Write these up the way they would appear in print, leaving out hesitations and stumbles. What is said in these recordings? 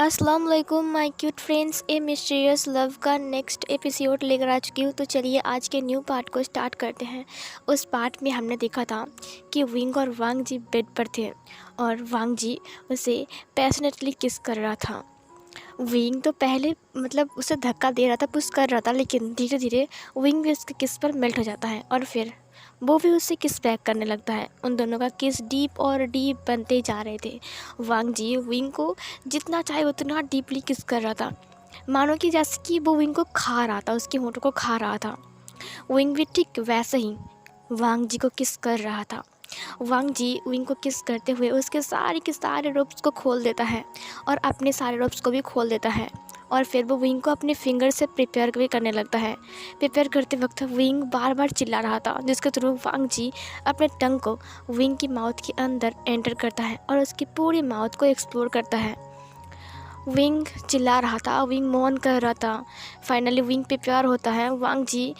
अस्सलाम वालेकुम my cute friends. A mysterious love का नेक्स्ट एपिसोड लेकर आ चुकी हूँ। तो चलिए आज के न्यू पार्ट को स्टार्ट करते हैं। उस पार्ट में हमने देखा था कि विंग और वांग जी बेड पर थे और वांग जी उसे पैशनेटली किस कर रहा था। विंग तो पहले उसे धक्का दे रहा था, पुश कर रहा था, लेकिन धीरे धीरे विंग भी उसके किस पर मेल्ट हो जाता है और फिर वो भी उससे किस बैक करने लगता है। उन दोनों का किस डीप और डीप बनते जा रहे थे। वांग जी विंग को जितना चाहे उतना डीपली किस कर रहा था, मानो कि जैसे कि वो विंग को खा रहा था, उसके होंठों को खा रहा था। विंग भी ठीक वैसे ही वांग जी को किस कर रहा था। वांग जी विंग को किस करते हुए उसके सारे के सारे रोप्स को खोल देता है और अपने सारे रोप्स को भी खोल देता है और फिर वो विंग को अपने फिंगर से प्रिपेयर भी करने लगता है। प्रिपेयर करते वक्त विंग बार बार चिल्ला रहा था, जिसके थ्रू वांग जी अपने टंग को विंग की माउथ के अंदर एंटर करता है और उसकी पूरी माउथ को एक्सप्लोर करता है। विंग चिल्ला रहा था, विंग मौन कर रहा था। फाइनली विंग प्रिपेयर होता है। वांग जी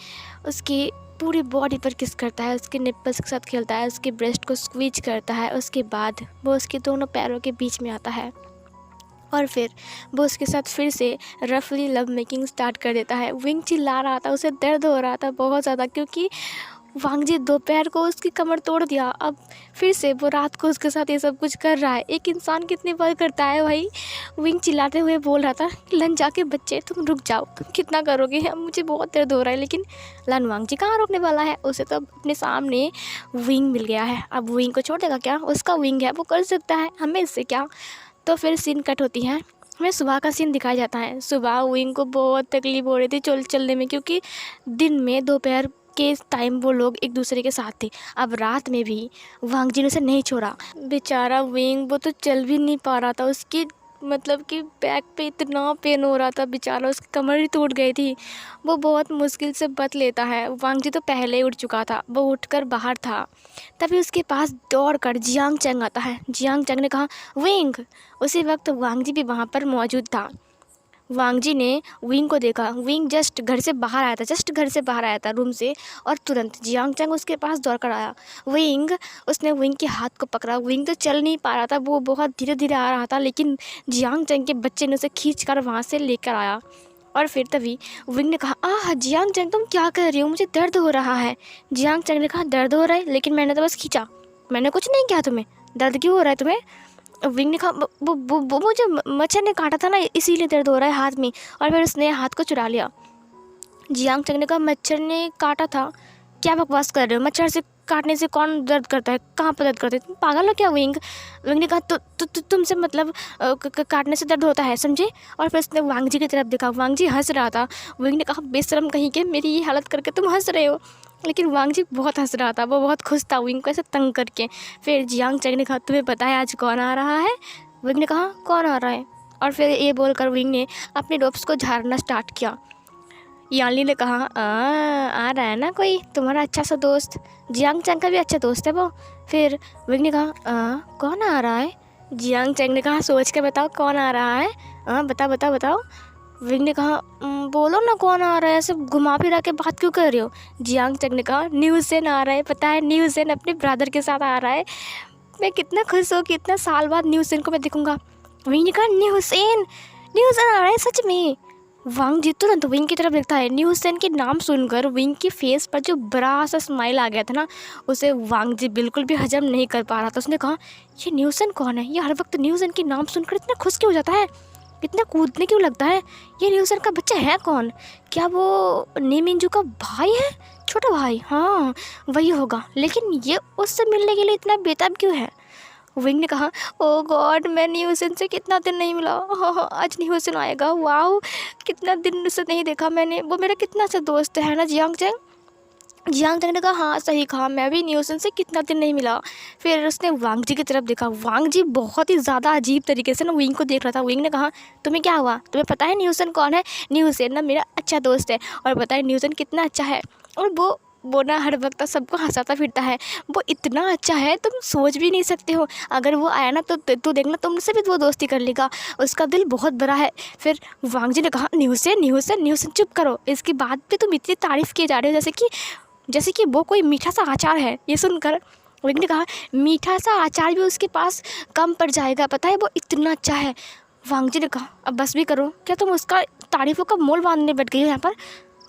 उसकी पूरी बॉडी पर किस करता है, उसके निप्पल्स के साथ खेलता है, उसके ब्रेस्ट को स्क्वीज करता है। उसके बाद वो उसके दोनों पैरों के बीच में आता है और फिर वो उसके साथ फिर से रफली लव मेकिंग स्टार्ट कर देता है। विंग चिल्ला रहा था, उसे दर्द हो रहा था बहुत ज़्यादा, क्योंकि वांग जी दोपहर को उसकी कमर तोड़ दिया, अब फिर से वो रात को उसके साथ ये सब कुछ कर रहा है। एक इंसान कितनी बार करता है भाई। विंग चिल्लाते हुए बोल रहा था, लन जाके बच्चे तुम रुक जाओ, तुम कितना करोगे, अब मुझे बहुत दर्द हो रहा है। लेकिन लन वांग जी कहाँ रोकने वाला है, उसे तो अपने सामने विंग मिल गया है। अब विंग को छोड़ देगा क्या, उसका विंग है, वो कर सकता है, हमें इससे क्या। तो फिर सीन कट होती है, हमें सुबह का सीन दिखाया जाता है। सुबह विंग को बहुत तकलीफ हो रही थी चलने में, क्योंकि दिन में दोपहर के टाइम वो लोग एक दूसरे के साथ थे, अब रात में भी वांग जी ने उसे नहीं छोड़ा। बेचारा विंग वो तो चल भी नहीं पा रहा था, उसकी कि बैक पे इतना पेन हो रहा था, बेचारा उसकी कमर ही टूट गई थी। वो बहुत मुश्किल से बच लेता है। वांग जी तो पहले ही उठ चुका था, वो उठकर बाहर था, तभी उसके पास दौड़कर जियांग चैंग आता है। जियांग चैंग ने कहा विंग। उसी वक्त वांग जी भी वहाँ पर मौजूद था। वांग जी ने विंग को देखा। विंग जस्ट घर से बाहर आया था रूम से, और तुरंत जियांग चैंग उसके पास दौड़ कर आया। उसने विंग के हाथ को पकड़ा। विंग तो चल नहीं पा रहा था, वो बहुत धीरे धीरे आ रहा था, लेकिन जियांग चैंग के बच्चे ने उसे खींच कर वहाँ से लेकर आया। और फिर तभी विंग ने कहा, आह जियांग चैंग तुम क्या कर रही हो, मुझे दर्द हो रहा है। जियांग चैंग ने कहा, दर्द हो रहा है, लेकिन मैंने तो बस खींचा, मैंने कुछ नहीं किया, तुम्हें दर्द क्यों हो रहा है तुम्हें। विंग ने कहा, वो मुझे मच्छर ने काटा था ना, इसीलिए दर्द हो रहा है हाथ में। और फिर उसने हाथ को चुरा लिया। जियांग चैंग ने कहा, मच्छर ने काटा था, क्या बकवास कर रहे हो, मच्छर से काटने से कौन दर्द करता है, कहाँ पर दर्द करता है, तुम पागल हो क्या विंग। विंग ने कहा, तुमसे काटने से दर्द होता है, समझे। और फिर उसने वांग जी की तरफ देखा, वांग जी हंस रहा था। विंग ने कहा, बेशरम कहीं के, मेरी ये हालत करके तुम हंस रहे हो। लेकिन वांग जी बहुत हंस रहा था, वो बहुत खुश था विंग को ऐसे तंग करके। फिर जियांग चैंग ने कहा, तुम्हें पता है आज कौन आ रहा है। विंग ने कहा, कौन आ रहा है। और फिर ये बोलकर विंग ने अपने रोप्स को झाड़ना स्टार्ट किया। यानली ने कहा, आ रहा है ना कोई तुम्हारा अच्छा सा दोस्त, जियांग चैंग का भी अच्छा दोस्त है वो। फिर विंग ने कहा, कौन आ रहा है। जियांग चैंग ने कहा, सोच के बताओ कौन आ रहा है, बताओ। विंग ने कहा, बोलो ना कौन आ रहा है, ऐसे घुमा फिरा के बात क्यों कर रहे हो। जियांग चैंग ने कहा, न्यू सेन आ रहा है, पता है न्यू सेन अपने ब्रदर के साथ आ रहा है, मैं कितना खुश हूँ कि इतना साल बाद न्यू सेन को मैं देखूँगा। विंग ने कहा, न्यू सेन आ रहा है सच में। वांग जी तुरंत विंग की तरफ देखता है। न्यू सेन के नाम सुनकर विंग की फेस पर जो बड़ा सा स्माइल आ गया था ना, उसे वांग जी बिल्कुल भी हजम नहीं कर पा रहा था। उसने कहा, ये न्यू सेन कौन है, ये हर वक्त न्यू सेन के नाम सुनकर इतना खुश क्यों हो जाता है, इतना कूदने क्यों लगता है, ये न्यू सेन का बच्चा है कौन, क्या वो नीमिंजू का भाई है, छोटा भाई। हाँ वही होगा, लेकिन ये उससे मिलने के लिए इतना बेताब क्यों है। विंग ने कहा, ओ गॉड, मैं न्यू सेन से कितना दिन नहीं मिला, हाँ आज न्यू सेन आएगा, वाओ कितना दिन उसे नहीं देखा मैंने, वो मेरा कितना अच्छा दोस्त है ना जियांग चैंग। जियांग चैंग ने कहा, हाँ सही कहा, मैं भी न्यू सेन से कितना दिन नहीं मिला। फिर उसने वांग जी की तरफ देखा। वांग जी बहुत ही ज़्यादा अजीब तरीके से ना विंग को देख रहा था। विंग ने कहा, तुम्हें क्या हुआ, तुम्हें पता है न्यू सेन कौन है। न्यू सेन ना मेरा अच्छा दोस्त है, और पता है न्यू सेन कितना अच्छा है, और वो ना हर वक्त सबको हंसाता फिरता है, वो इतना अच्छा है तुम सोच भी नहीं सकते हो। अगर वो आया ना तो तू देखना तुमसे भी वो दोस्ती कर लेगा, उसका दिल बहुत बड़ा है। फिर वांग जी ने कहा, न्यू सेन चुप करो, इसकी बात पे तुम इतनी तारीफ़ किए जा रहे हो जैसे कि वो कोई मीठा सा अचार है। ये सुनकर विंग ने कहा, मीठा सा अचार भी उसके पास कम पड़ जाएगा, पता है वो इतना अच्छा है। वांग जी ने कहा अब बस भी करो, क्या तुम उसका तारीफ़ों का मोल बांधने बैठ गई हो यहाँ पर।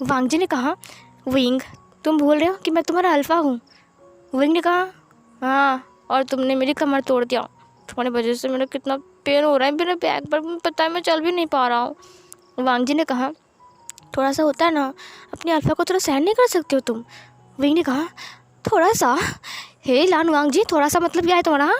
वांग जी ने कहा विंग तुम भूल रहे हो कि मैं तुम्हारा अल्फ़ा हूँ। विंग ने कहा हाँ, और तुमने मेरी कमर तोड़ दिया, तुम्हारी वजह से मेरा कितना पेन हो रहा है मेरे बैक पर, पता है मैं चल भी नहीं पा रहा हूँ। वांग जी ने कहा थोड़ा सा होता है ना, अपने अल्फ़ा को थोड़ा सहन नहीं कर सकते हो तुम। विंग ने कहा थोड़ा सा, हे लान वांग जी थोड़ा सा मतलब क्या है तुम्हारा।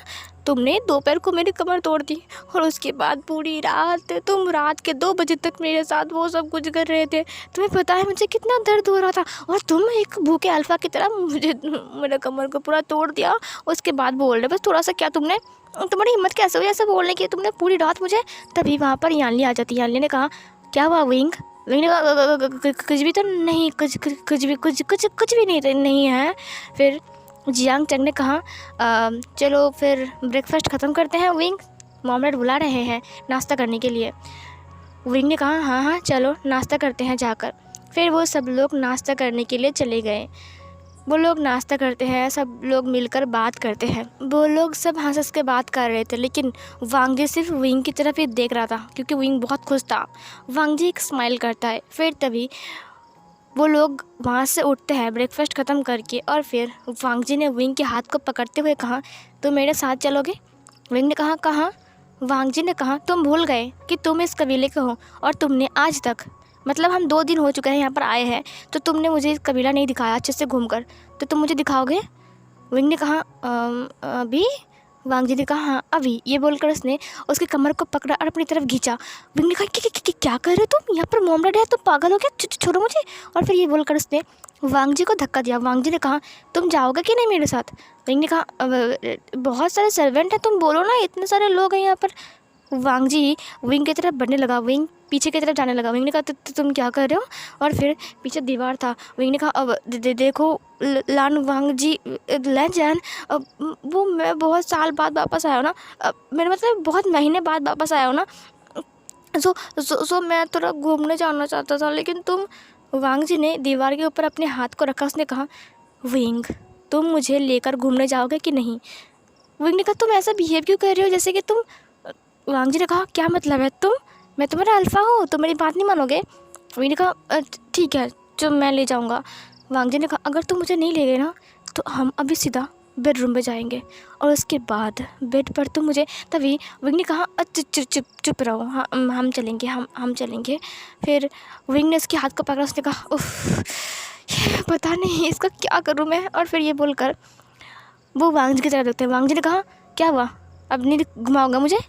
तुमने दोपहर को मेरी कमर तोड़ दी और उसके बाद पूरी रात तुम रात के 2 बजे तक मेरे साथ वो सब कुछ कर रहे थे। तुम्हें पता है मुझे कितना दर्द हो रहा था, और तुम एक भूखे अल्फ़ा की तरह मुझे मेरे कमर को पूरा तोड़ दिया। उसके बाद बोल रहे बस थोड़ा सा, क्या तुमने, तुम्हारी हिम्मत कैसे हुई ऐसे बोलने की, तुमने पूरी रात मुझे। तभी वहाँ पर यानली आ जाती। यानली ने कहा क्या हुआ विंग। विंग ने कहा कुछ भी तो नहीं, कुछ भी नहीं है। फिर जियांग चंग ने कहा चलो फिर ब्रेकफास्ट ख़त्म करते हैं विंग, मॉम बुला रहे हैं नाश्ता करने के लिए। विंग ने कहा हाँ हाँ चलो नाश्ता करते हैं जाकर। फिर वो सब लोग नाश्ता करने के लिए चले गए। वो लोग नाश्ता करते हैं, सब लोग मिलकर बात करते हैं। वो लोग सब हंस के बात कर रहे थे, लेकिन वांग जी सिर्फ विंग की तरफ ही देख रहा था क्योंकि विंग बहुत खुश था। वांग जी एक स्माइल करता है। फिर तभी वो लोग वहाँ से उठते हैं ब्रेकफास्ट ख़त्म करके, और फिर वांग जी ने विंग के हाथ को पकड़ते हुए कहा तुम मेरे साथ चलोगे। विंग ने कहा कहाँ। वांग जी ने कहा तुम भूल गए कि तुम इस कबीले के हो, और तुमने आज तक, मतलब हम 2 दिन हो चुके हैं यहाँ पर आए हैं, तो तुमने मुझे कबीला नहीं दिखाया अच्छे से घूमकर, तो तुम मुझे दिखाओगे। विंग ने कहा अभी। वांग जी ने कहा हाँ अभी। ये बोलकर उसने उसकी कमर को पकड़ा और अपनी तरफ खींचा। विंग ने कहा क्या कर रहे हो तुम, यहाँ पर मोमडैड है, तुम पागल हो क्या, छोड़ो मुझे। और फिर ये बोलकर उसने वांग जी को धक्का दिया। वांग जी ने कहा तुम जाओगे कि नहीं मेरे साथ। विंग ने कहा बहुत सारे सर्वेंट हैं, तुम बोलो ना, इतने सारे लोग हैं यहाँ पर। वांग जी विंग की तरफ बढ़ने लगा, विंग पीछे की तरफ जाने लगा। विंग ने कहा तुम क्या कर रहे हो, और फिर पीछे दीवार था। विंग ने कहा अब देखो लान वांग जी लेजैन, वो मैं बहुत साल बाद वापस आया हूँ ना, मेरा मतलब बहुत महीने बाद वापस आया हूँ ना, सो मैं थोड़ा घूमने जाना चाहता था, लेकिन तुम। वांग जी ने दीवार के ऊपर अपने हाथ को रखा। उसने कहा विंग तुम मुझे लेकर घूमने जाओगे कि नहीं। विंग ने कहा तुम ऐसा बिहेव क्यों कर रहे हो जैसे कि तुम। वांग जी ने कहा क्या मतलब है तुम, मैं तुम्हारा अल्फ़ा हूँ, तुम मेरी बात नहीं मानोगे। विंग ने कहा ठीक है जो मैं ले जाऊँगा। वांग जी ने कहा अगर तुम मुझे नहीं ले गए ना, तो हम अभी सीधा बेडरूम में जाएंगे, और उसके बाद बेड पर तुम मुझे। तभी विंग ने कहा चुप रहो, हम चलेंगे, हम चलेंगे। फिर विंग ने उसके हाथ को पकड़ा। उसने कहा उफ, पता नहीं इसका क्या करूँ मैं। और फिर ये बोलकर वो वांग जी की तरफ देखते हैं। वांग जी ने कहा क्या हुआ, अब नहीं घुमाओगे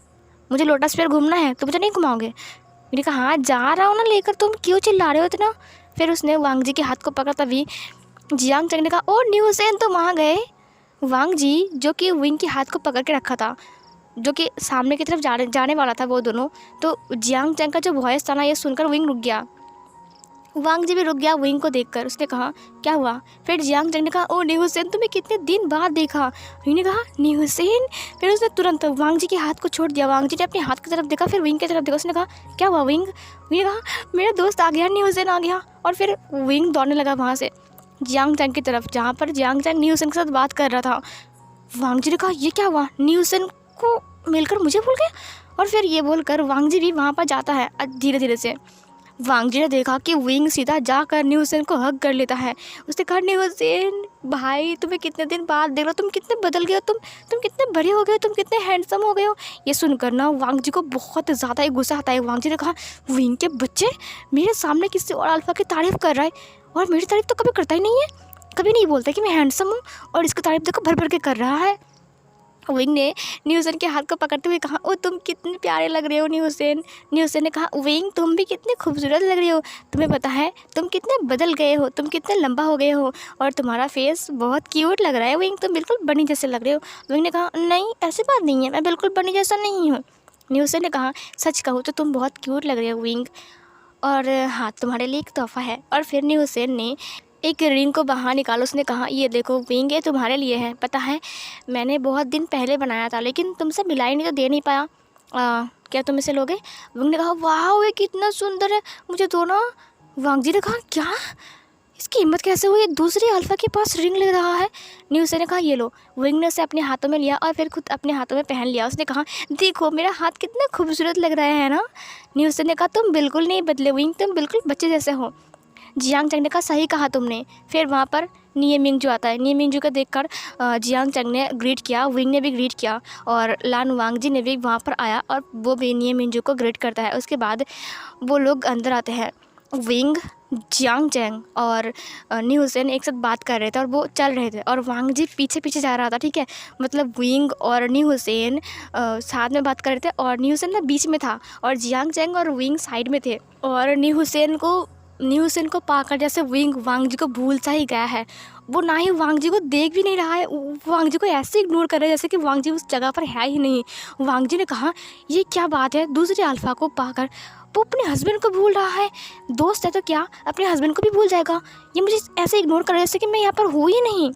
मुझे लोटस फेयर घूमना है, तो मुझे नहीं घुमाओगे। मैंने कहा हाँ जा रहा हूँ ना लेकर, तुम क्यों चिल्ला रहे हो इतना। फिर उसने वांग जी के हाथ को पकड़ा। तभी जियांग चंग ने कहा ओ न्यू हुसैन तुम वहाँ गए। वांग जी जो कि विंग के हाथ को पकड़ के रखा था, जो कि सामने की तरफ जाने वाला था वो दोनों, तो जियांग चंग का जो वॉइस था ना, ये सुनकर विंग रुक गया। वांग जी भी रुक गया विंग को देखकर। उसने कहा क्या हुआ। फिर जियांग चंग ने कहा ओ न्यू हुसैन तुम्हें कितने दिन बाद देखा। विंग ने कहा न्यू हुसैन। फिर उसने तुरंत वांग जी के हाथ को छोड़ दिया। वांग जी ने अपने हाथ की तरफ देखा, फिर विंग की तरफ देखा। उसने कहा क्या हुआ विंग। विंग ने कहा मेरा दोस्त आ गया, न्यू हुसैन आ गया। और फिर विंग दौड़ने लगा वहाँ से जियांग चंग की तरफ, जहाँ पर जियांग चंग न्यू हुसैन के साथ बात कर रहा था। वांग जी ने कहा ये क्या हुआ, न्यू हुसैन को मिलकर मुझे भूल गया। और फिर ये बोलकर वांग जी भी वहाँ पर जाता है धीरे धीरे से। वांग जी ने देखा कि विंग सीधा जाकर न्यू हुसैन को हग कर लेता है। उसने कहा न्यू हुसैन भाई तुम्हें कितने दिन बाद देख लो, तुम कितने बदल गए हो, तुम कितने बड़े हो गए हो, तुम कितने हैंडसम हो गए हो। ये सुनकर ना वांग जी को बहुत ज़्यादा ही गुस्सा आता है। वांग जी ने कहा विंग के बच्चे मेरे सामने किसी और अल्फ़ा की तारीफ़ कर रहा है, और मेरी तारीफ़ तो कभी करता ही नहीं है, कभी नहीं बोलता कि मैं हैंडसम हूँ, और इसकी तारीफ़ देखो भर भर के कर रहा है। विंग ने न्यू हुसैन के हाथ को पकड़ते हुए कहा ओ तुम कितने प्यारे लग रहे हो न्यू हुसैन। न्यू हुसैन ने कहा विंग तुम भी कितने खूबसूरत लग रही हो, तुम्हें पता है तुम कितने बदल गए हो, तुम कितने लंबा हो गए हो, और तुम्हारा फेस बहुत क्यूट लग रहा है विंग, तुम बिल्कुल बनी जैसे लग रहे हो। विंग ने कहा नहीं ऐसी बात नहीं है, मैं बिल्कुल बनी जैसा नहीं हूँ। न्यू हुसैन ने कहा सच कहूँ तो तुम बहुत क्यूट लग रहे हो विंग, और हाँ तुम्हारे लिए एक तोहफ़ा है। और फिर न्यू हुसैन ने एक रिंग को बाहर निकाला। उसने कहा ये देखो विंग ये तुम्हारे लिए है, पता है मैंने बहुत दिन पहले बनाया था, लेकिन तुमसे मिलाई नहीं तो दे नहीं पाया, क्या तुम इसे लोगे। विंग ने कहा वाह ये कितना सुंदर है, मुझे दो ना। वांग जी ने कहा क्या इसकी हिम्मत कैसे हुई, दूसरे अल्फ़ा के पास रिंग ले रहा है। न्यूज़ ने कहा ये लो। विंग ने उसे अपने हाथों में लिया और फिर खुद अपने हाथों में पहन लिया। उसने कहा देखो मेरा हाथ कितना खूबसूरत लग रहा है ना। न्यूज़ ने कहा तुम बिल्कुल नहीं बदले विंग, तुम बिल्कुल बच्चे जैसे हो। जियांग चंग ने कहा सही कहा तुमने। फिर वहाँ पर निये मिंगजू आता है। निये मिंगजू को देखकर जियांग चंग ने ग्रीट किया, विंग ने भी ग्रीट किया और लान वांगजी ने भी वहाँ पर आया और वो भी निये मिंगजू को ग्रीट करता है। उसके बाद वो लोग अंदर आते हैं। विंग, जियांग चैंग और नी हुसैन एक साथ बात कर रहे थे और वो चल रहे थे और वांग जी पीछे पीछे जा रहा था, ठीक है। मतलब विंग और नी हुसैन साथ में बात कर रहे थे और नी हुसैन ना बीच में था और जियांग चैंग और विंग साइड में थे। और नी हुसैन को पाकर जैसे विंग वांग जी को भूल सा ही गया है। वो ना ही वांग जी को देख भी नहीं रहा है, वांग जी को ऐसे इग्नोर कर रहा है जैसे कि वांग जी उस जगह पर है ही नहीं। वांग जी ने कहा ये क्या बात है, दूसरे अल्फ़ा को पाकर वो अपने हस्बैंड को भूल रहा है। दोस्त है तो क्या अपने हस्बैंड को भी भूल जाएगा, ये मुझे ऐसे इग्नोर कर रहा है जैसे कि मैं यहाँ पर हूँ ही नहीं।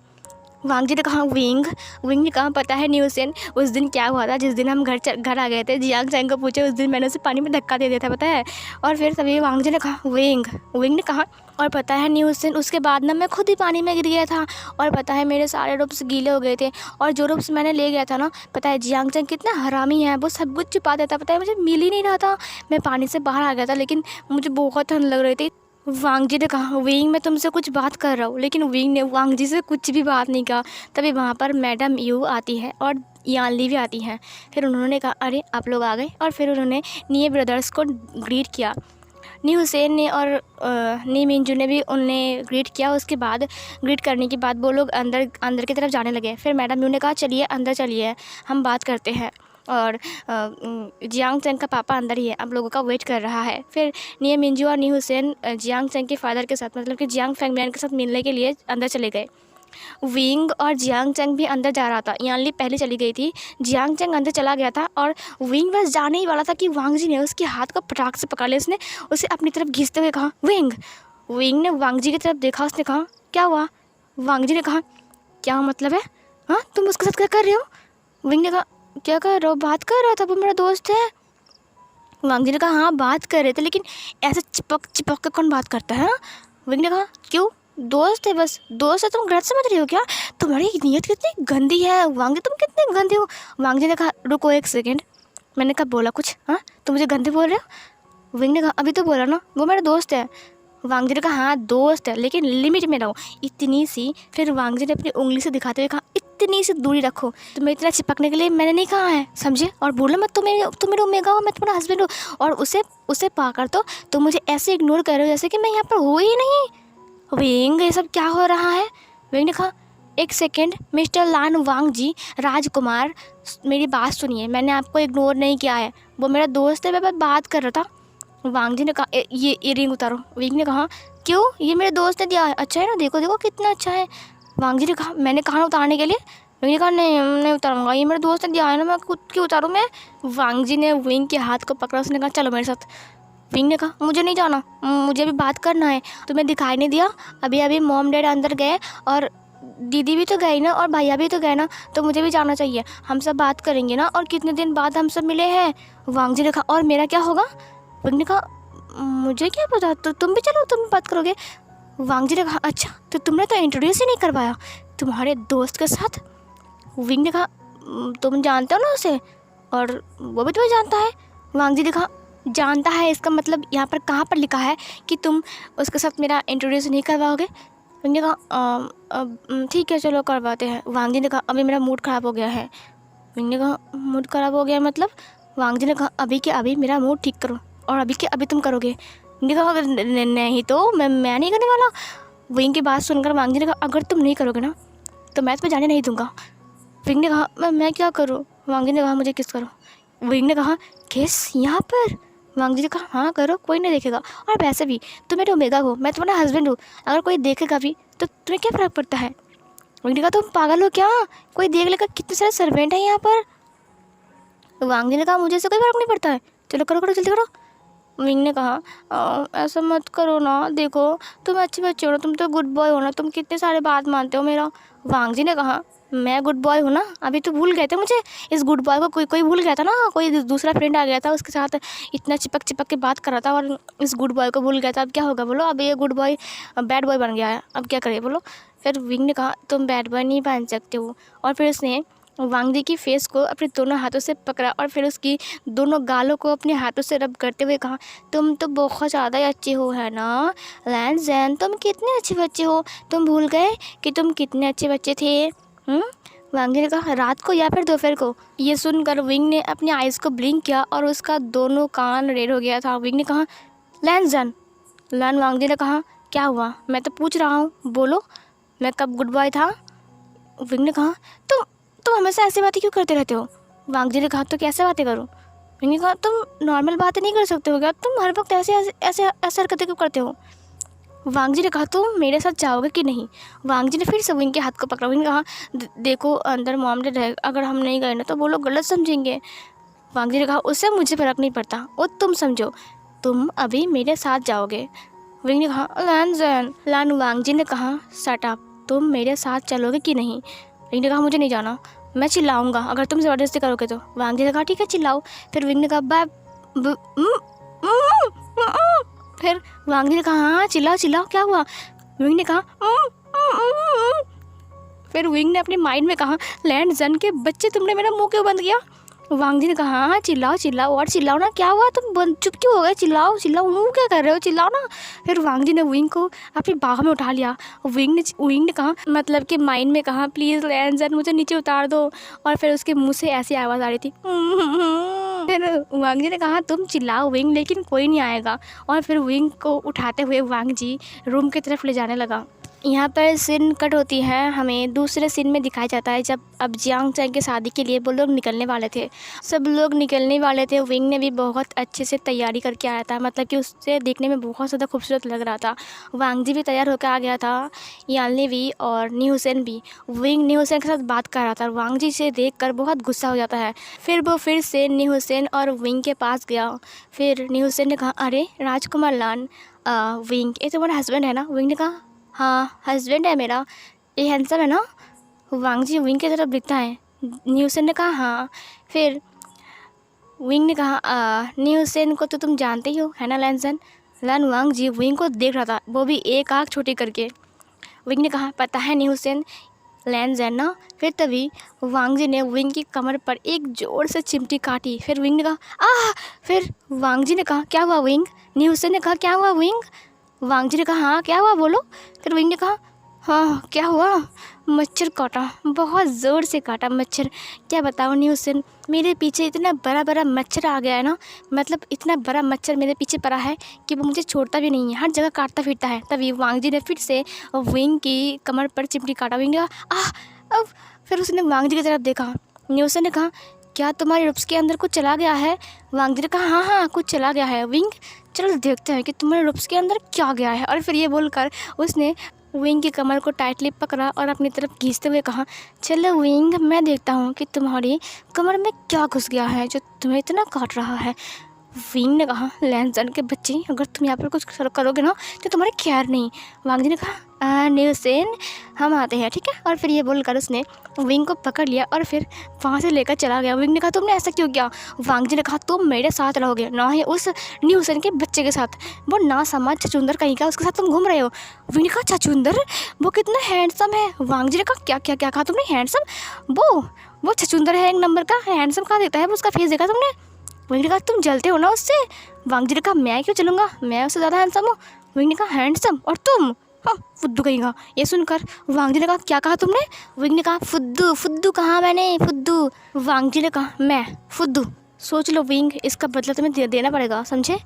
वांग जी ने कहा विंग ने कहा पता है नी हुसैन उस दिन क्या हुआ था जिस दिन हम घर आ गए थे। जियांग चैंग को पूछे उस दिन मैंने उसे पानी में धक्का दे दिया था पता है। और फिर तभी वांग जी ने कहा विंग ने कहा और पता है नी हुसैन उसके बाद ना मैं खुद ही पानी में गिर गया था और पता है मेरे सारे रूप्स गीले हो गए थे और जो रूप्स मैंने ले गया था ना, पता है जियांग चैंग कितना हरामी है, वो सब कुछ छुपा देता। पता है मुझे मिल ही नहीं रहा था, मैं पानी से बाहर आ गया था लेकिन मुझे बहुत ठंड लग रही थी। वांग जी ने कहा विंग मैं तुमसे कुछ बात कर रहा हूँ, लेकिन विंग ने वांग जी से कुछ भी बात नहीं कहा। तभी वहाँ पर मैडम यू आती है और यानली भी आती हैं। फिर उन्होंने कहा अरे आप लोग आ गए और फिर उन्होंने निये ब्रदर्स को ग्रीट किया। नी हुसैन ने और नी मिंजू ने भी उन्हें ग्रीट किया। उसके बाद ग्रीट करने के बाद वो लोग अंदर की तरफ जाने लगे। फिर मैडम यू ने कहा चलिए अंदर चलिए हम बात करते हैं। और जियांग चैंग का पापा अंदर ही है, अब लोगों का वेट कर रहा है। फिर निये मिंजू और नी हुसैन जियांग चैंग के फादर के साथ मतलब कि जियांग फैंगमियान के साथ मिलने के लिए अंदर चले गए। विंग और जियांग चैंग भी अंदर जा रहा था, यानली पहले चली गई थी, जियांग चैंग अंदर चला गया था और विंग बस जाने ही वाला था कि वांग जी ने उसके हाथ को पटाख से पकड़ लिया। उसने उसे अपनी तरफ घिसते हुए कहा विंग ने वांग जी की तरफ देखा। उसने कहा क्या हुआ। वांग जी ने कहा क्या मतलब है, हाँ तुम उसके साथ क्या कर रहे हो। विंग ने कहा क्या कर रहे हो, बात कर रहा था, वो मेरा दोस्त है। वांग जी ने कहा हाँ बात कर रहे थे, लेकिन ऐसे चिपक के कौन बात करता है। विंग ने कहा क्यों, दोस्त है बस, दोस्त है, तुम गलत समझ रही हो क्या, तुम्हारी नीयत कितनी गंदी है वांग जी, तुम कितने गंदे हो। वांग जी ने कहा रुको एक सेकेंड, मैंने कहा बोला कुछ, हाँ तुम मुझे गंदे बोल रहे हो। विंग ने कहा अभी तो बोला ना वो मेरा दोस्त है। वांग जी ने कहा हाँ दोस्त है लेकिन लिमिट में रहो, इतनी सी। फिर वांग जी ने अपनी उंगली से दिखाते हुए कहा इतनी सी दूरी रखो, तुम्हें इतना चिपकने के लिए मैंने नहीं कहा है, समझे। और बोलो मत तुम मेरे ओमेगा हो, मैं तुम्हारा हस्बैंड हूँ। और उसे पाकर तो तुम मुझे ऐसे इग्नोर कर रहे हो जैसे कि मैं यहाँ पर हूँ ही नहीं। विंग ये सब क्या हो रहा है। विंग ने कहा एक सेकेंड मिस्टर लान वांग जी, राजकुमार मेरी बात सुनिए, मैंने आपको इग्नोर नहीं किया है, वो मेरा दोस्त है, मैं बस बात कर रहा था। वांग जी ने कहा ये रिंग उतारो। विंग ने कहा क्यों, ये मेरे दोस्त ने दिया है, अच्छा है ना, देखो देखो कितना अच्छा है। वांग जी ने कहा मैंने कहा ना उतारने के लिए। विंग ने कहा नहीं उतारूंगा, ये मेरे दोस्त ने दिया है ना, मैं खुद क्यों उतारूँ मैं। वांग जी ने विंग के हाथ को पकड़ा, उसने कहा चलो मेरे साथ। विंग ने कहा मुझे नहीं जाना, मुझे भी बात करना है, तुम्हें दिखाई नहीं दिया, अभी मॉम डैड अंदर गए और दीदी भी तो गई ना और भैया भी तो गए ना, तो मुझे भी जाना चाहिए, हम सब बात करेंगे ना, और कितने दिन बाद हम सब मिले हैं। वांग जी ने कहा और मेरा क्या होगा। विंग ने कहा मुझे क्या पता, तो तुम भी चलो, तुम बात करोगे। वांग जी ने कहा अच्छा तो तुमने तो इंट्रोड्यूस ही नहीं करवाया तुम्हारे दोस्त के साथ। विंग ने कहा तुम जानते हो ना उसे और वो भी तुम्हें जानता है। वांग जी ने कहा जानता है इसका मतलब यहाँ पर कहाँ पर लिखा है कि तुम उसके साथ मेरा इंट्रोड्यूस नहीं करवाओगे। विंग ने कहा ठीक है चलो करवाते हैं। वांग जी ने कहा अभी मेरा मूड ख़राब हो गया है। विंग ने कहा मूड ख़राब हो गया मतलब। वांग जी ने कहा अभी के अभी मेरा मूड ठीक करो और अभी के अभी तुम करोगे। विंग ने कहा नहीं तो मैं नहीं करने वाला। विंग की बात सुनकर वांग जी ने कहा अगर तुम नहीं करोगे ना तो मैं तुम्हें जाने नहीं दूँगा। विंग ने कहा मैं क्या करूँ। वांग जी ने कहा मुझे किस करो। विंग ने कहा किस यहाँ पर। वांग जी ने कहा हाँ करो, कोई नहीं देखेगा, और वैसे भी तुम मेरे ओमेगा हो, मैं तुम्हारा हस्बैंड हूँ, अगर कोई देखेगा भी तो तुम्हें क्या फ़र्क पड़ता है। विंग ने कहा तुम पागल हो क्या, कोई देख लेगा, कितने सारे सर्वेंट हैं यहाँ पर। वांग जी ने कहा मुझे इससे कोई फ़र्क नहीं पड़ता है, चलो करो जल्दी करो। विंग ने कहा ऐसा मत करो ना, देखो तुम अच्छे बच्चे हो ना, तुम तो गुड बॉय हो ना, तुम कितने सारे बात मानते हो मेरा। वांग जी ने कहा मैं गुड बॉय हूँ ना, अभी तो भूल गए थे मुझे। इस गुड बॉय को कोई कोई भूल गया था ना, कोई दूसरा फ्रेंड आ गया था, उसके साथ इतना चिपक चिपक के बात कर रहा था और इस गुड बॉय को भूल गया था। अब क्या होगा बोलो, अब ये गुड बॉय बैड बॉय बन गया है, अब क्या करें बोलो। फिर विंग ने कहा तुम बैड बॉय नहीं बन सकते हो, और फिर उसने वांग जी की फेस को अपने दोनों हाथों से पकड़ा और फिर उसकी दोनों गालों को अपने हाथों से रब करते हुए कहा तुम तो बहुत ज़्यादा ही अच्छे हो है ना लैन जैन, तुम कितने अच्छे बच्चे हो, तुम भूल गए कि तुम कितने अच्छे बच्चे थे। वांग जी ने कहा रात को या फिर दोपहर को। ये सुनकर विंग ने अपने आइज़ को ब्लिंक किया और उसका दोनों कान रेड हो गया था। विंग ने कहा लैन जैन। लैन वांग जी ने कहा क्या हुआ, मैं तो पूछ रहा हूँ, बोलो मैं कब गुड बॉय था। विंग ने कहा तुम हमेशा ऐसी बातें क्यों करते रहते हो। वांग जी ने कहा तो कैसे बातें करूं। विंग ने कहा तुम नॉर्मल बातें नहीं कर सकते हो क्या, तुम हर वक्त ऐसे ऐसे ऐसे हरकतें क्यों करते हो। वांग जी ने कहा तुम मेरे साथ जाओगे कि नहीं। वांग जी ने फिर से विंग के हाथ को पकड़ा। विंग ने कहा देखो अंदर मॉम डैड है, अगर हम नहीं गए ना तो वो लोग गलत समझेंगे। वांग जी ने कहा उससे मुझे फ़र्क नहीं पड़ता, वो तुम समझो, तुम अभी मेरे साथ जाओगे। विंग ने कहा लैन जैन। लैन वांग जी ने कहा शट अप, तुम मेरे साथ चलोगे कि नहीं। विंग ने कहा मुझे नहीं जाना, मैं चिल्लाऊंगा अगर तुम ज़बरदस्ती करोगे तो। वांग जी ने कहा ठीक है चिल्लाओ। फिर विंग ने कहा फिर वांग जी ने कहा हाँ चिल्लाओ चिल्लाओ क्या हुआ। विंग ने कहा फिर विंग ने अपने माइंड में कहा लैंड जन के बच्चे तुमने मेरा मुंह क्यों बंद किया। वांग जी ने कहा हाँ चिल्लाओ चिल्लाओ और चिल्लाओ ना, क्या हुआ तुम चुप क्यों हो गए, चिल्लाओ चिल्लाओ क्या कर रहे हो, चिल्लाओ ना। फिर वांग जी ने विंग को अपनी बाहों में उठा लिया। विंग ने कहा मतलब कि माइंड में कहा प्लीज़ लैंड जन मुझे नीचे उतार दो, और फिर उसके मुंह से ऐसी आवाज़ आ रही थी। फिर वांग जी ने कहा तुम चिल्लाओ विंग, लेकिन कोई नहीं आएगा। और फिर विंग को उठाते हुए वांग जी रूम की तरफ ले जाने लगा। यहाँ पर सीन कट होती है, हमें दूसरे सीन में दिखाया जाता है जब अब जियांग चैंग की शादी के लिए वो लोग निकलने वाले थे। सब लोग निकलने वाले थे, विंग ने भी बहुत अच्छे से तैयारी करके आया था, मतलब कि उससे देखने में बहुत ज़्यादा खूबसूरत लग रहा था। वांग जी भी तैयार होकर आ गया था, यालनी भी और नी हुसैन भी। विंग नी हुसैन के साथ बात कर रहा था, वांग जी से देख बहुत गुस्सा हो जाता है। फिर वो फिर से नी हुसैन और विंग के पास गया। फिर नी हुसैन ने कहा अरे राजकुमार लान, विंग ये तुम्हारा हस्बैंड है ना। विंग ने कहा हाँ हस्बैंड है मेरा, ये हैंडसम है ना। वांग जी विंग की तरफ दिखता है। नी हुसैन ने कहा हाँ। फिर विंग ने कहा नी हुसैन को तो तुम जानते ही हो है ना लैनसन। लैन वांग जी विंग को देख रहा था, वो भी एक आँख छोटी करके। विंग ने कहा पता है नी हुसैन लैन जैन ना। फिर तभी वांग जी ने विंग की कमर पर एक जोर से चिमटी काटी। फिर विंग ने कहा आह। फिर वांग जी ने कहा क्या हुआ विंग। नी हुसैन ने कहा क्या हुआ विंग। वांग जी ने कहा हाँ क्या हुआ बोलो। फिर विंग ने कहा हाँ क्या हुआ, मच्छर काटा, बहुत ज़ोर से काटा मच्छर, क्या बताऊँ नी हुसैन, मेरे पीछे इतना बड़ा बड़ा मच्छर आ गया है ना, मतलब इतना बड़ा मच्छर मेरे पीछे पड़ा है कि वो मुझे छोड़ता भी नहीं है, हर जगह काटता फिरता है। तभी वांग जी ने फिर से विंग की कमर पर चिमटी काटा। विंग ने कहा आह। अब फिर उसने वांग जी की तरफ देखा। नी हुसैन ने कहा क्या तुम्हारे रुप्स के अंदर कुछ चला गया है। वांग जी ने कहा हाँ हाँ कुछ चला गया है। विंग चलो देखते हैं कि तुम्हारे रुप्स के अंदर क्या गया है। और फिर ये बोलकर उसने विंग की कमर को टाइटली पकड़ा और अपनी तरफ खींचते हुए कहा चलो विंग मैं देखता हूँ कि तुम्हारी कमर में क्या घुस गया है जो तुम्हें इतना काट रहा है। विंग ने कहा लैंसन के बच्चे अगर तुम यहाँ पर कुछ करोगे ना तो तुम्हारे खैर नहीं। वांग जी ने कहा नी हुसैन हम आते हैं ठीक है। और फिर ये बोलकर उसने विंग को पकड़ लिया और फिर वहाँ से लेकर चला गया। विंग ने कहा तुमने ऐसा क्यों किया। वांग जी ने कहा तुम मेरे साथ रहोगे ना ही उस नी हुसैन के बच्चे के साथ, वो ना समझ छचुंदर कहीं का उसके साथ तुम घूम रहे हो। विंग ने कहा छचुंदर वो कितना हैंडसम है। वांग जी ने कहा क्या क्या क्या कहा तुमने हैंडसम, वो छचुंदर है एक नंबर का, हैंडसम कहाँ देखता है, वो उसका फेस देखा तुमने। विंग ने कहा तुम जलते हो ना उससे। वांग जी ने कहा मैं क्यों चलूँगा, मैं उससे ज़्यादा हैंडसम हूँ। विंग ने कहा हैंडसम और तुम, हाँ फुद्दू कहेगा। ये सुनकर वांग जी ने कहा क्या कहा तुमने। विंग ने कहा फुद्दू, फुद्दू कहा मैंने, फुद्दू। वांग जी ने कहा मैं फुद्दू, सोच लो विंग इसका बदला तुम्हें देना पड़ेगा समझे।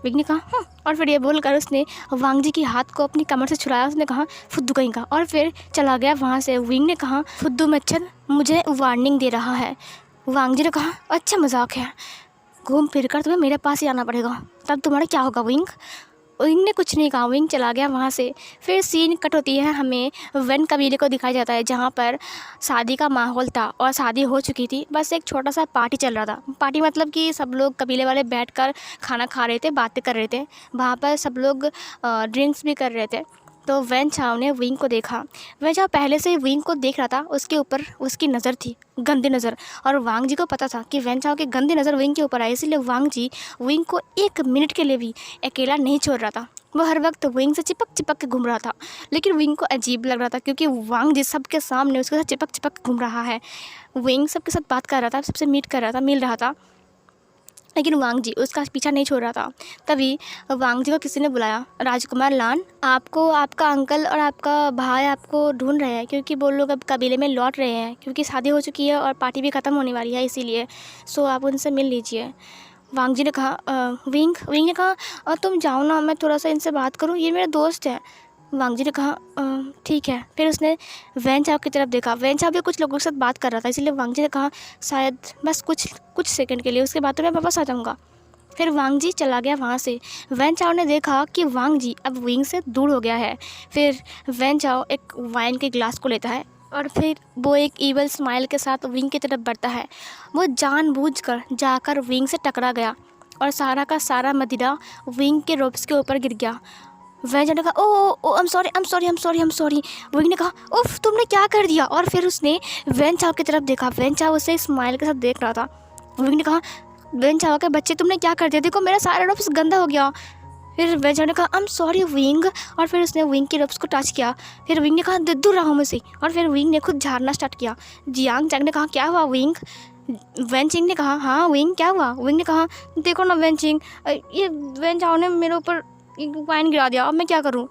विंग ने कहा हाँ। और फिर ये बोलकर उसने वांग जी के हाथ को अपनी कमर से छुड़ाया। उसने कहा फुद्दू कहीं का और फिर चला गया वहाँ से। विंग ने कहा फुद्दू मच्छर मुझे वार्निंग दे रहा है। वांग जी ने कहा अच्छा मजाक है, घूम फिर कर तुम्हें मेरे पास ही आना पड़ेगा, तब तुम्हारा क्या होगा विंग। विंग ने कुछ नहीं कहा, विंग चला गया वहाँ से। फिर सीन कट होती है, हमें वन कबीले को दिखाया जाता है जहाँ पर शादी का माहौल था और शादी हो चुकी थी। बस एक छोटा सा पार्टी चल रहा था। पार्टी मतलब कि सब लोग कबीले वाले बैठकर खाना खा रहे थे, बातें कर रहे थे। वहाँ पर सब लोग ड्रिंक्स भी कर रहे थे। तो वैन चाओ ने विंग को देखा। वैन चाओ पहले से ही विंग को देख रहा था, उसके ऊपर उसकी नज़र थी, गंदी नज़र। और वांग जी को पता था कि वैन चाओ की गंदी नज़र विंग के ऊपर आई, इसलिए वांग जी विंग को 1 मिनट के लिए भी अकेला नहीं छोड़ रहा था। वो हर वक्त विंग से चिपक चिपक के घूम रहा था। लेकिन विंग को अजीब लग रहा था क्योंकि वांग जी सबके सामने उसके साथ चिपक चिपक के घूम रहा है। विंग सबके साथ बात कर रहा था, सबसे मीट कर रहा था, मिल रहा था, लेकिन वांग जी उसका पीछा नहीं छोड़ रहा था। तभी वांग जी को किसी ने बुलाया, राजकुमार लान, आपको आपका अंकल और आपका भाई आपको ढूंढ रहे हैं, क्योंकि वो लोग अब कबीले में लौट रहे हैं, क्योंकि शादी हो चुकी है और पार्टी भी ख़त्म होने वाली है, इसीलिए सो आप उनसे मिल लीजिए। वांग जी ने कहा विंग ने कहा तुम जाओ ना, मैं थोड़ा सा इनसे बात करूँ, ये मेरे दोस्त हैं। वांग जी ने कहा ठीक है। फिर उसने वैन चाओ की तरफ देखा। वैन चाओ भी कुछ लोगों के साथ बात कर रहा था, इसलिए वांग जी ने कहा शायद बस कुछ सेकंड के लिए, उसके बाद तो मैं वापस आ जाऊँगा। फिर वांग जी चला गया वहाँ से। वैन चाओ ने देखा कि वांग जी अब विंग से दूर हो गया है। फिर वैन चाओ एक वाइन के ग्लास को लेता है और फिर वो एक ईवल स्माइल के साथ विंग की तरफ बढ़ता है। वो जानबूझकर जाकर विंग से टकरा गया और सारा का सारा मदिरा विंग के रोप्स के ऊपर गिर गया। वैन चाओ ने कहा ओ आई एम सॉरी। विंग ने कहा उफ तुमने क्या कर दिया, और फिर उसने वैन चाओ की तरफ देखा। वैन चाओ उसे स्माइल के साथ देख रहा था। विंग ने कहा वैन चाओ के बच्चे तुमने क्या कर दिया, देखो मेरा सारा रोप्स गंदा हो गया। फिर वैन चाओ ने कहा आई एम सॉरी विंग, और फिर उसने विंग के रोप्स को टच किया। फिर विंग ने कहा दूर रहा मुझसे, और फिर विंग ने खुद झाड़ना स्टार्ट किया। जियांग चैंग ने कहा क्या हुआ विंग। वैन चिंग ने कहा हाँ विंग क्या हुआ। विंग ने कहा देखो ना वैन चिंग, ये वैन चाओ ने मेरे ऊपर वाइन गिरा दिया, अब मैं क्या करूँ,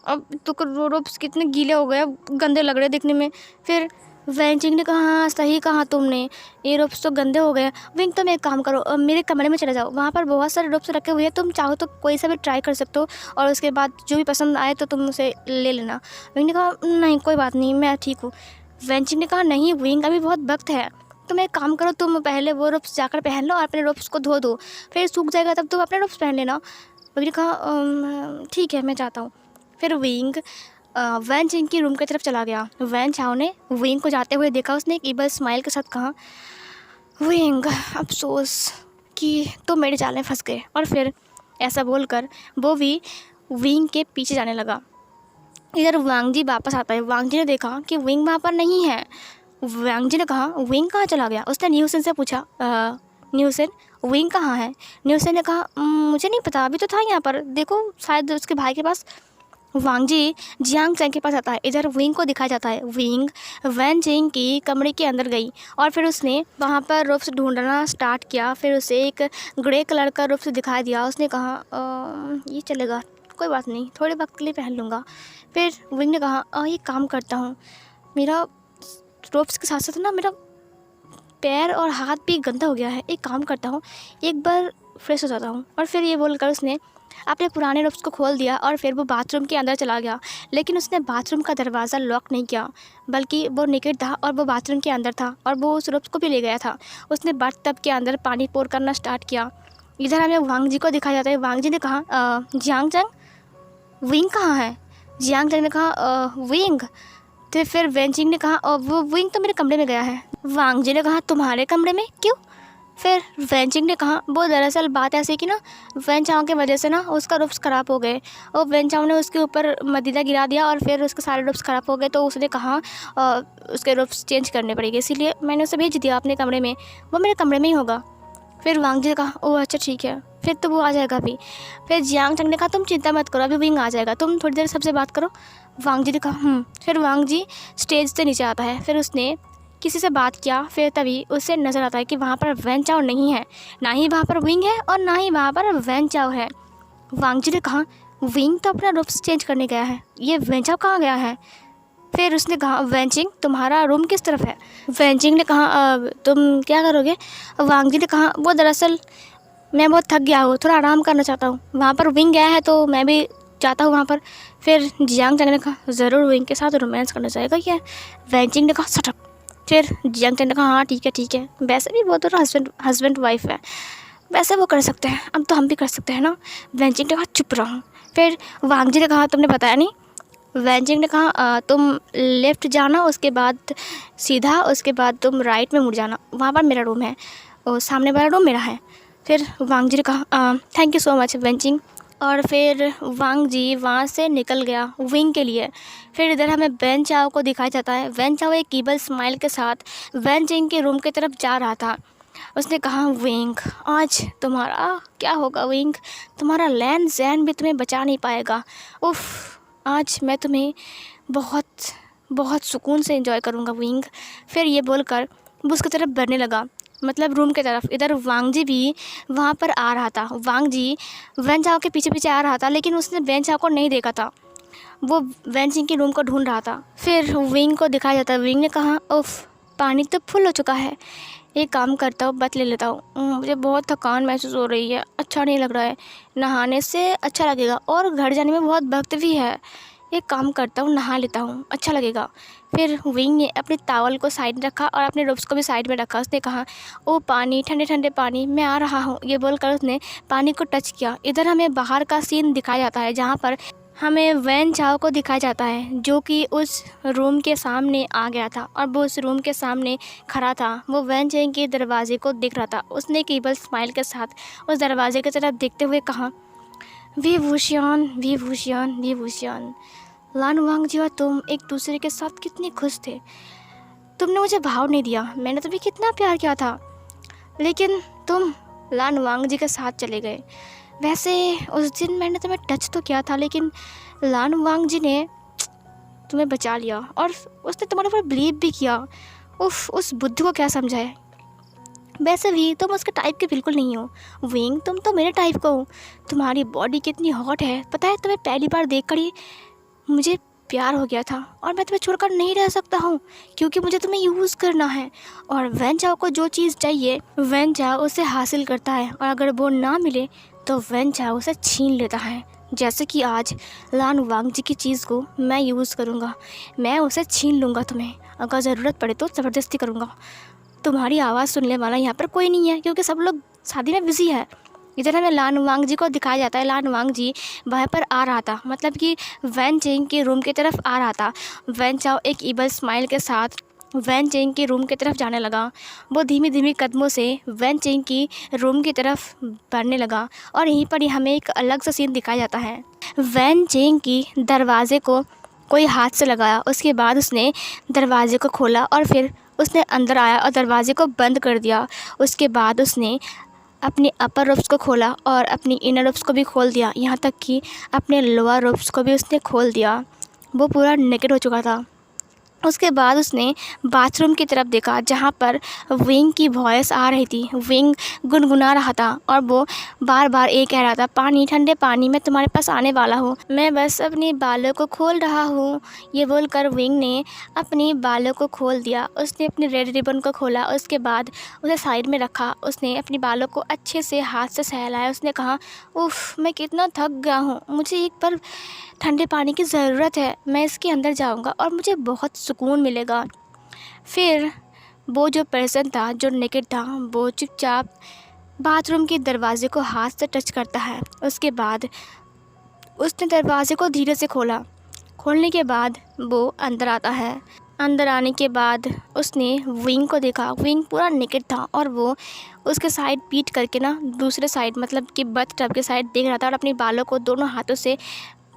अब तो रोप्स कितने गीले हो गए, गंदे लग रहे दिखने में। फिर वैन चिंग ने कहा हाँ सही कहा तुमने, ये रोप्स तो गंदे हो गए। विंग तुम एक काम करो, मेरे कमरे में चले जाओ, वहाँ पर बहुत सारे रोप्स रखे हुए हैं, तुम चाहो तो कोई सा भी ट्राई कर सकते हो, और उसके बाद जो भी पसंद आए तो तुम उसे ले लेना। विंग ने कहा नहीं कोई बात नहीं, मैं ठीक हूँ। वैन चिंग ने कहा नहीं विंग अभी बहुत वक्त है, तुम एक काम करो, तुम पहले वो रोप्स जाकर पहन लो और अपने रोप्स को धो दो, फिर सूख जाएगा तब तुम अपने रोप्स पहन लेना। विंग ने कहा ठीक है मैं जाता हूँ। फिर विंग वैन चिंग की रूम की तरफ चला गया। वैन चाओ ने विंग को जाते हुए देखा। उसने एक ईबल स्माइल के साथ कहा विंग अफसोस कि तुम मेरे जाल में फंस गए, और फिर ऐसा बोलकर वो भी विंग के पीछे जाने लगा। इधर वांग जी वापस आता है। वांग जी ने देखा कि विंग वहाँ पर नहीं है। वांग जी ने कहा विंग कहाँ चला गया। उसने न्यूसेन से पूछा न्यूसेन विंग कहाँ है। न्यूसेन ने कहा मुझे नहीं पता, अभी तो था यहाँ पर, देखो शायद उसके भाई के पास। वांग जी जियांग चैंग के पास आता है। इधर विंग को दिखाया जाता है। विंग वैन चिंग की कमरे के अंदर गई और फिर उसने वहाँ पर रोप्स ढूंढना स्टार्ट किया। फिर उसे एक ग्रे कलर का रोप्स दिखाई दिया। उसने कहा ये चलेगा, कोई बात नहीं, थोड़े वक्त के लिए पहन लूँगा। फिर विंग ने कहा ये काम करता हूँ, मेरा रोप्स के साथ साथ ना मेरा पैर और हाथ भी गंदा हो गया है, एक काम करता हूँ एक बार फ्रेश हो जाता हूँ। और फिर ये बोलकर उसने अपने पुराने रोप्स को खोल दिया और फिर वो बाथरूम के अंदर चला गया। लेकिन उसने बाथरूम का दरवाज़ा लॉक नहीं किया, बल्कि वो नेकेड था और वो बाथरूम के अंदर था और वो उस रोप्स को भी ले गया था। उसने बाथ टब के अंदर पानी पोर करना स्टार्ट किया। इधर हमें वांग जी को दिखाया जाता है। वांग जी ने कहा जियांग चैंग विंग कहाँ है। जियांग चैंग ने कहा विंग। तो फिर वैन चिंग ने कहा वो विंग तो मेरे कमरे में गया है। वांग जी ने कहा तुम्हारे कमरे में क्यों। फिर वैन चिंग ने कहा वो दरअसल बात ऐसी कि ना वैन चाओ की वजह से ना उसका रोप्स ख़राब हो गए, और वैन चाओ ने उसके ऊपर मदिरा गिरा दिया और फिर उसके सारे रोप्स ख़राब हो गए, तो उसने कहा उसके रोप्स चेंज करने पड़ेंगे, इसीलिए मैंने उसे भेज दिया अपने कमरे में, वो मेरे कमरे में ही होगा। फिर वांग जी ने कहा ओह अच्छा ठीक है, फिर तो वो आ जाएगा अभी। फिर जियांग चैंग ने कहा तुम चिंता मत करो, अभी विंग आ जाएगा, तुम थोड़ी देर सबसे बात करो। वांग जी ने कहा फिर वांग जी स्टेज से नीचे आता है। फिर उसने किसी से बात किया। फिर तभी उसे नज़र आता है कि वहाँ पर वैन चाओ नहीं है, ना ही वहाँ पर विंग है और ना ही वहाँ पर वैन चाओ है। वांग जी ने कहा विंग तो अपना रूप चेंज करने गया है, ये वैन चाओ कहाँ गया है। फिर उसने कहा वैन चिंग तुम्हारा रूम किस तरफ है। वैन चिंग ने कहा तुम क्या करोगे। वांग जी ने कहा वो दरअसल मैं बहुत थक गया हूँ, थोड़ा आराम करना चाहता हूँ, वहाँ पर विंग गया है तो मैं भी जाता हूँ वहाँ पर। फिर जियांग चैंग ने कहा ज़रूर विंग के साथ रोमांस करना चाहेगा क्या। वैन चिंग ने कहा सटक। फिर जियांग चैंग ने कहा हाँ ठीक है, वैसे भी वो तो हस्बैंड वाइफ है, वैसे वो कर सकते हैं, अब तो हम भी कर सकते हैं ना। वैन चिंग ने कहा चुप रहो। फिर वांग जी ने कहा तुमने बताया नहीं। वैनजिंग ने कहा तुम लेफ़्ट जाना, उसके बाद सीधा, उसके बाद तुम राइट में मुड़ जाना, वहाँ पर मेरा रूम है और सामने वाला रूम मेरा है। फिर वांग जी ने कहा थैंक यू सो मच वैनजिंग। और फिर वांग जी वहाँ से निकल गया विंग के लिए। फिर इधर हमें वैन चाओ को दिखाया जाता है। वैन चाओ एक ईबल स्माइल के साथ वैनजिंग के रूम की तरफ जा रहा था। उसने कहा विंग आज तुम्हारा क्या होगा विंग, तुम्हारा लैन जैन भी तुम्हें बचा नहीं पाएगा। उफ़, आज मैं तुम्हें बहुत बहुत सुकून से एंजॉय करूँगा विंग। फिर ये बोलकर वो उसकी तरफ बढ़ने लगा, मतलब रूम की तरफ। इधर वांग जी भी वहाँ पर आ रहा था। वांग जी वैन चाओ के पीछे पीछे आ रहा था, लेकिन उसने वैन चाओ को नहीं देखा था, वो वैन सिंह के रूम को ढूंढ रहा था। फिर विंग को दिखाया जाता है। विंग ने कहा उफ़, पानी तो फुल हो चुका है, एक काम करता हूँ बत ले लेता हूँ, मुझे बहुत थकान महसूस हो रही है, अच्छा नहीं लग रहा है, नहाने से अच्छा लगेगा और घर जाने में बहुत वक्त भी है, एक काम करता हूँ नहा लेता हूँ, अच्छा लगेगा। फिर विंग ने अपने टावल को साइड में रखा और अपने रोब्स को भी साइड में रखा। उसने कहा ओ पानी, ठंडे ठंडे पानी, मैं आ रहा हूँ। ये बोलकर उसने पानी को टच किया। इधर हमें बाहर का सीन दिखाया जाता है, जहाँ पर हमें वैन चाओ को दिखाया जाता है, जो कि उस रूम के सामने आ गया था और वो उस रूम के सामने खड़ा था। वो वैन चाओ के दरवाजे को देख रहा था। उसने एक ईबल स्माइल के साथ उस दरवाजे की तरफ देखते हुए कहा वी भूषण, वी भूषण, वी भूषण, लान वांग जी और तुम एक दूसरे के साथ कितने खुश थे। तुमने मुझे भाव नहीं दिया, मैंने तुम्हें कितना प्यार किया था, लेकिन तुम लान वांग जी के साथ चले गए। वैसे उस दिन मैंने तुम्हें टच तो किया था, लेकिन लान वांग जी ने तुम्हें बचा लिया और उसने तुम्हारे ऊपर बिलीव भी किया। उफ, उस बुद्धि को क्या समझाए। वैसे भी तुम उसके टाइप के बिल्कुल नहीं हो विंग, तुम तो मेरे टाइप का हो। तुम्हारी बॉडी कितनी हॉट है, पता है तुम्हें पहली बार देख कर ही मुझे प्यार हो गया था और मैं तुम्हें छोड़कर नहीं रह सकता हूँ, क्योंकि मुझे तुम्हें यूज़ करना है। और वैन चाओ को जो चीज़ चाहिए वैन चाओ उसे हासिल करता है, और अगर वो ना मिले तो वैन चाओ उसे छीन लेता है। जैसे कि आज लान वांग जी की चीज़ को मैं यूज़ करूँगा, मैं उसे छीन लूँगा तुम्हें, अगर ज़रूरत पड़े तो ज़बरदस्ती करूँगा। तुम्हारी आवाज़ सुनने वाला यहाँ पर कोई नहीं है, क्योंकि सब लोग शादी में बिज़ी है। इधर हमें लान वांग जी को दिखाया जाता है। लान वांग जी वहाँ पर आ रहा था, मतलब कि वैन चेंग के रूम की तरफ आ रहा था। वैन चाओ एक ईबल स्माइल के साथ वैन चेंग के रूम की तरफ जाने लगा। वो धीमी धीमी कदमों से वैन चेंग की रूम की तरफ बढ़ने लगा, और यहीं पर ही हमें एक अलग सा सीन दिखाया जाता है। वैन चेंग की दरवाजे को कोई हाथ से लगाया, उसके बाद उसने दरवाजे को खोला और फिर उसने अंदर आया और दरवाजे को बंद कर दिया। उसके बाद उसने अपने अपर रोब्स को खोला और अपनी इनर रोब्स को भी खोल दिया, यहाँ तक कि अपने लोअर रोब्स को भी उसने खोल दिया। वो पूरा नेकेड हो चुका था। उसके बाद उसने बाथरूम की तरफ देखा, जहाँ पर विंग की वॉइस आ रही थी। विंग गुनगुना रहा था और वो बार बार ये कह रहा था पानी, ठंडे पानी, मैं तुम्हारे पास आने वाला हूँ, मैं बस अपने बालों को खोल रहा हूँ। ये बोलकर विंग ने अपनी बालों को खोल दिया। उसने अपनी रेड रिबन को खोला, उसके बाद उसे साइड में रखा। उसने अपनी बालों को अच्छे से हाथ से सहलाया। उसने कहा उफ़, मैं कितना थक गया हूँ, मुझे एक बार ठंडे पानी की ज़रूरत है, मैं इसके अंदर जाऊंगा और मुझे बहुत सुकून मिलेगा। फिर वो जो पर्सन था, जो नेकेड था, वो चुपचाप बाथरूम के दरवाजे को हाथ से टच करता है। उसके बाद उसने दरवाजे को धीरे से खोला। खोलने के बाद वो अंदर आता है। अंदर आने के बाद उसने विंग को देखा। विंग पूरा नेकेड था और वो उसके साइड पीट करके ना दूसरे साइड, मतलब कि बथ टब के साइड देख रहा था और अपने बालों को दोनों हाथों से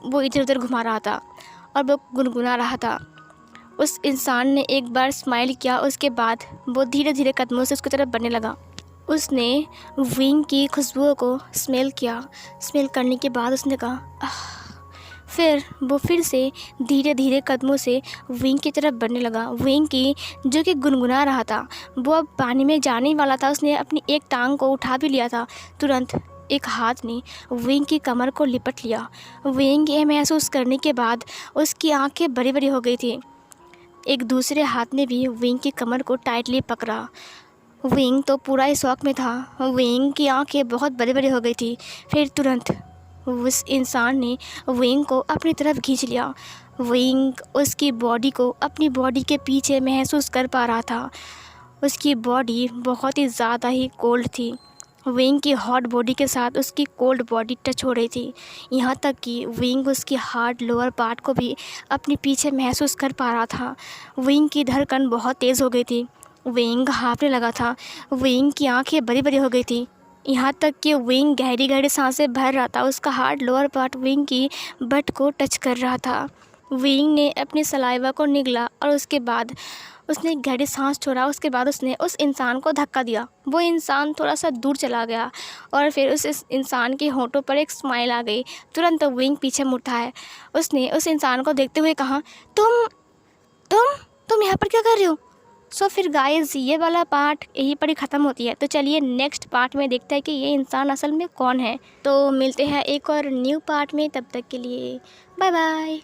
वो इधर उधर घुमा रहा था और वो गुनगुना रहा था। उस इंसान ने एक बार स्माइल किया, उसके बाद वो धीरे धीरे कदमों से उसकी तरफ बढ़ने लगा। उसने विंग की खुशबुओं को स्मेल किया। स्मेल करने के बाद उसने कहा आह। फिर वो फिर से धीरे धीरे कदमों से विंग की तरफ बढ़ने लगा। विंग की जो कि गुनगुना रहा था, वो अब पानी में जाने वाला था। उसने अपनी एक टांग को उठा भी लिया था। तुरंत एक हाथ ने विंग की कमर को लिपट लिया। विंग ये महसूस करने के बाद उसकी आंखें बड़ी बड़ी हो गई थी। एक दूसरे हाथ ने भी विंग की कमर को टाइटली पकड़ा। विंग तो पूरा ही शौक में था। विंग की आंखें बहुत बड़ी बड़ी हो गई थी। फिर तुरंत उस इंसान ने विंग को अपनी तरफ खींच लिया। विंग उसकी बॉडी को अपनी बॉडी के पीछे महसूस कर पा रहा था। उसकी बॉडी बहुत ही ज़्यादा ही कोल्ड थी। विंग की हॉट बॉडी के साथ उसकी कोल्ड बॉडी टच हो रही थी। यहाँ तक कि विंग उसकी हार्ड लोअर पार्ट को भी अपने पीछे महसूस कर पा रहा था। विंग की धड़कन बहुत तेज़ हो गई थी। विंग हाँफने लगा था। विंग की आंखें बड़ी बड़ी हो गई थी। यहाँ तक कि विंग गहरी गहरी सांसें भर रहा था। उसका हार्ड लोअर पार्ट विंग की बट को टच कर रहा था। विंग ने अपनी सलाइवा को निगला और उसके बाद उसने एक गहरी सांस छोड़ा। उसके बाद उसने उस इंसान को धक्का दिया। वो इंसान थोड़ा सा दूर चला गया और फिर उस इंसान के होंठों पर एक स्माइल आ गई। तुरंत विंग पीछे मुड़ा है। उसने उस इंसान को देखते हुए कहा, तुम तुम तुम यहाँ पर क्या कर रहे हो? फिर गाइस ये वाला पार्ट यहीं पर ही ख़त्म होती है। तो चलिए नेक्स्ट पार्ट में देखते हैं कि ये इंसान असल में कौन है। तो मिलते हैं एक और न्यू पार्ट में, तब तक के लिए बाय बाय।